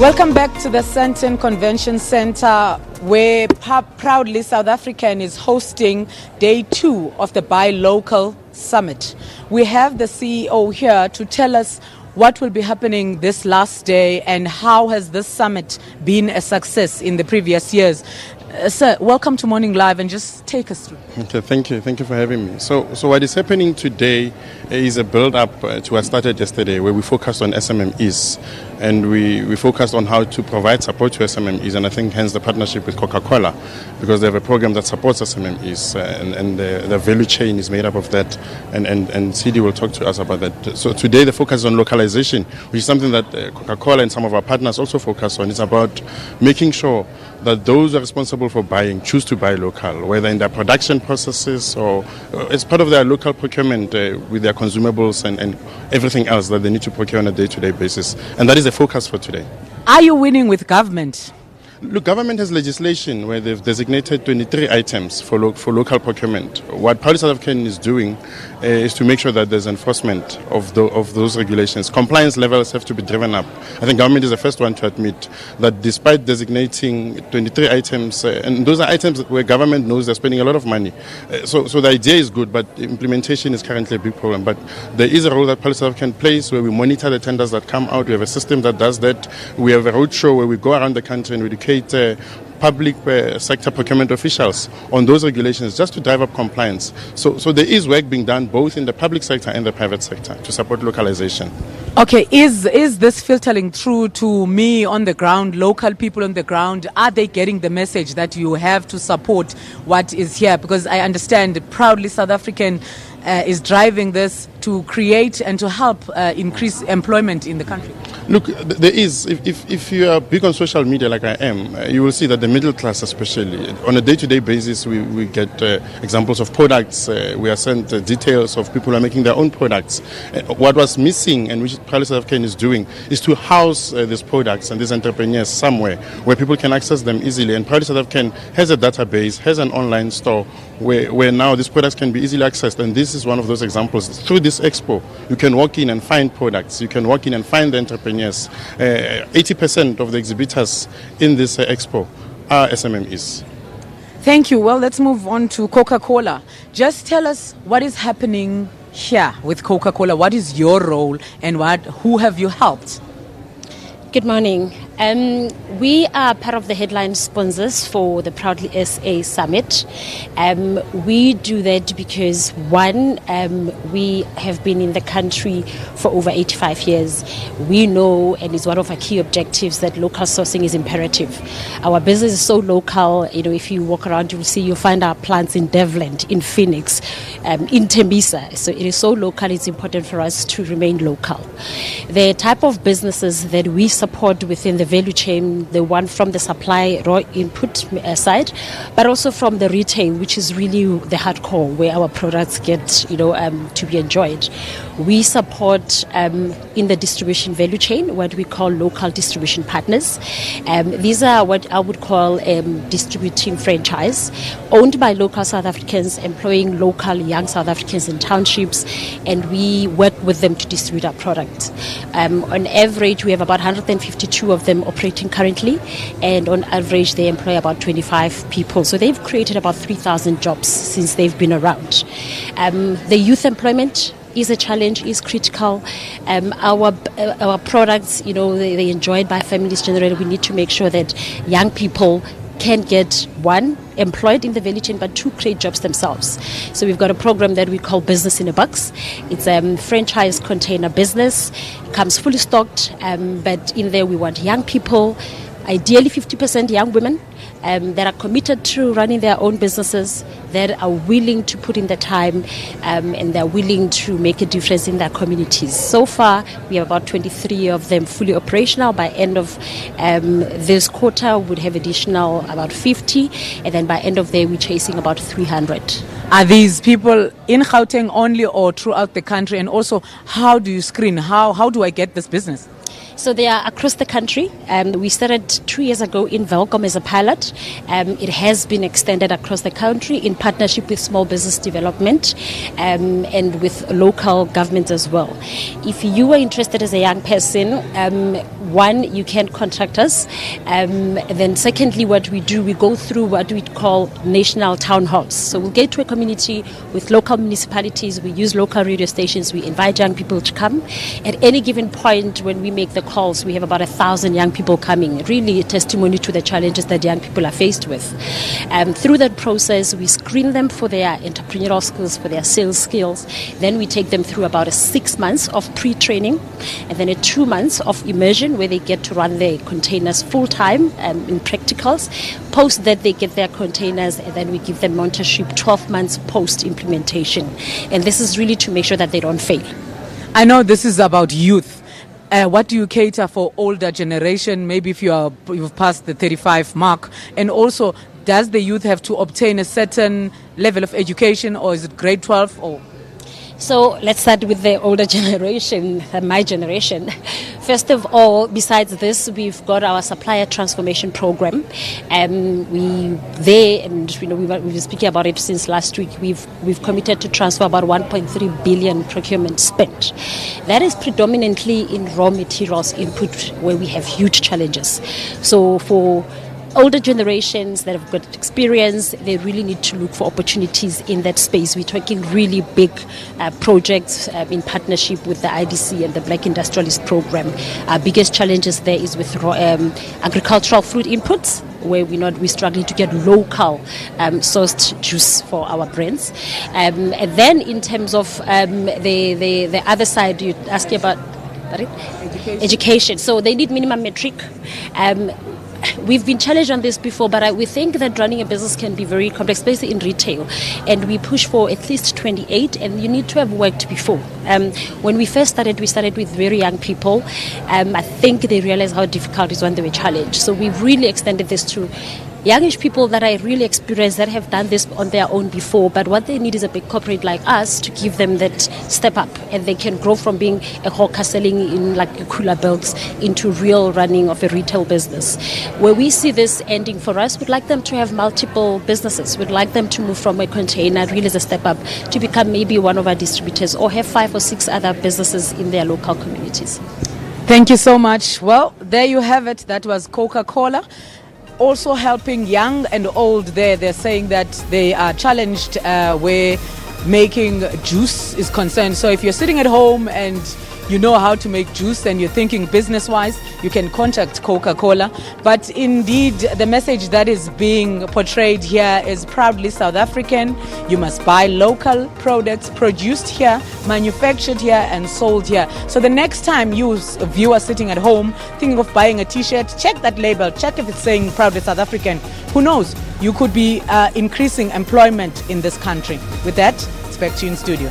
Welcome back to the Sandton Convention Centre, where proudly South African is hosting day 2 of the Buy Local Summit. We have the CEO here to tell us what will be happening this last day and how has this summit been a success in the previous years. Sir, welcome to Morning Live and just take us through. Okay, thank you. Thank you for having me. So what is happening today is a build-up to what started yesterday, where we focused on SMMEs and we focused on how to provide support to SMMEs, and I think hence the partnership with Coca-Cola, because they have a program that supports SMMEs and the value chain is made up of that, and CD will talk to us about that. So today the focus is on localization, which is something that Coca-Cola and some of our partners also focus on. It's about making sure that those who are responsible for buying choose to buy local, whether in their production processes or as part of their local procurement with their consumables and everything else that they need to procure on a day-to-day basis. And that is the focus for today. Are you winning with government? Look, government has legislation where they've designated 23 items for local procurement. What Proudly South African is doing is to make sure that there's enforcement of those regulations. Compliance levels have to be driven up. I think government is the first one to admit that despite designating 23 items, and those are items where government knows they're spending a lot of money. So the idea is good, but implementation is currently a big problem. But there is a role that Proudly South African plays where we monitor the tenders that come out. We have a system that does that. We have a roadshow where we go around the country and we educate public sector procurement officials on those regulations just to drive up compliance. So there is work being done both in the public sector and the private sector to support localization. Okay, is this filtering through to me on the ground, local people on the ground? Are they getting the message that you have to support what is here? Because I understand Proudly South African is driving this to create and to help increase employment in the country. Look, there is, if you are big on social media like I am, you will see that the middle class especially, on a day-to-day basis, we get examples of products. We are sent details of people who are making their own products. What was missing, and which Proudly South African is doing, is to house these products and these entrepreneurs somewhere where people can access them easily. And Proudly South African has a database, has an online store where now these products can be easily accessed. And this is one of those examples. Through this expo, you can walk in and find products. You can walk in and find the entrepreneurs. 80% of the exhibitors in this expo are SMMEs. Thank you. Well, let's move on to Coca-Cola. Just tell us what is happening here with Coca-Cola. What is your role and who have you helped? Good morning. We are part of the headline sponsors for the Proudly SA Summit. We do that because, one, we have been in the country for over 85 years. We know, and it's one of our key objectives, that local sourcing is imperative. Our business is so local. You know, if you walk around, you'll find our plants in Devland, in Phoenix, in Tembisa. So it is so local. It's important for us to remain local. The type of businesses that we support within the value chain, the one from the supply raw input side, but also from the retail, which is really the hardcore where our products get to be enjoyed. We support in the distribution value chain what we call local distribution partners. These are what I would call distributing franchise, owned by local South Africans, employing local young South Africans in townships, and we work with them to distribute our products. On average, we have about 152 of them operating currently, and on average they employ about 25 people. So they've created about 3,000 jobs since they've been around. The youth employment is a challenge, is critical. Our products, they're enjoyed by families generally. We need to make sure that young people can get, one, employed in the value chain, but two, create jobs themselves. So we've got a program that we call Business in a Box. It's a franchise container business. It comes fully stocked, but in there we want young people, ideally 50% young women, that are committed to running their own businesses, that are willing to put in the time, and they're willing to make a difference in their communities. So far, we have about 23 of them fully operational. By end of this quarter, we'd have additional about 50, and then by end of the year, we're chasing about 300. Are these people in Gauteng only or throughout the country? And also, how do you screen? How do I get this business? So they are across the country. We started 2 years ago in Welkom as a pilot. It has been extended across the country in partnership with small business development and with local governments as well. If you are interested as a young person, one, you can contact us. Then secondly, what we do, we go through what we call national town halls. So we'll get to a community with local municipalities. We use local radio stations. We invite young people to come. At any given point when we make the calls, we have about 1,000 young people coming. Really a testimony to the challenges that young people are faced with. Through that process, we screen them for their entrepreneurial skills, for their sales skills. Then we take them through about 6 months of pre-training and then 2 months of immersion where they get to run their containers full-time in practicals. Post that, they get their containers, and then we give them mentorship 12 months post-implementation. And this is really to make sure that they don't fail. I know this is about youth. What do you cater for older generation, maybe if you've passed the 35 mark? And also, does the youth have to obtain a certain level of education, or is it grade 12 or... So let's start with the older generation, my generation. First of all, besides this, we've got our supplier transformation program. We've been speaking about it since last week. We've committed to transfer about 1.3 billion procurement spent. That is predominantly in raw materials input, where we have huge challenges. So for older generations that have got experience, they really need to look for opportunities in that space. We're talking really big projects in partnership with the IDC and the Black Industrialist Program. Our biggest challenges there is with agricultural fruit inputs, where we're struggling to get local sourced juice for our brands. And then in terms of the other side, you asked about education. So they need minimum metric. We've been challenged on this before, but we think that running a business can be very complex, especially in retail. And we push for at least 28, and you need to have worked before. When we first started, we started with very young people. I think they realized how difficult it is when they were challenged. So we've really extended this to youngish people that are really experienced, that have done this on their own before, but what they need is a big corporate like us to give them that step up, and they can grow from being a hawker selling in like cooler belts into real running of a retail business. Where we see this ending for us, we'd like them to have multiple businesses. We'd like them to move from a container really as a step up to become maybe one of our distributors, or have 5 or 6 other businesses in their local communities. Thank you so much. Well, there you have it. That was Coca-Cola. Also helping young and old there. They're saying that they are challenged where making juice is concerned. So if you're sitting at home and you know how to make juice and you're thinking business-wise, you can contact Coca-Cola. But indeed, the message that is being portrayed here is proudly South African. You must buy local products produced here, manufactured here, and sold here. So the next time you, a viewer sitting at home, thinking of buying a t-shirt, check that label, check if it's saying proudly South African. Who knows? You could be increasing employment in this country. With that, it's back to you in studio.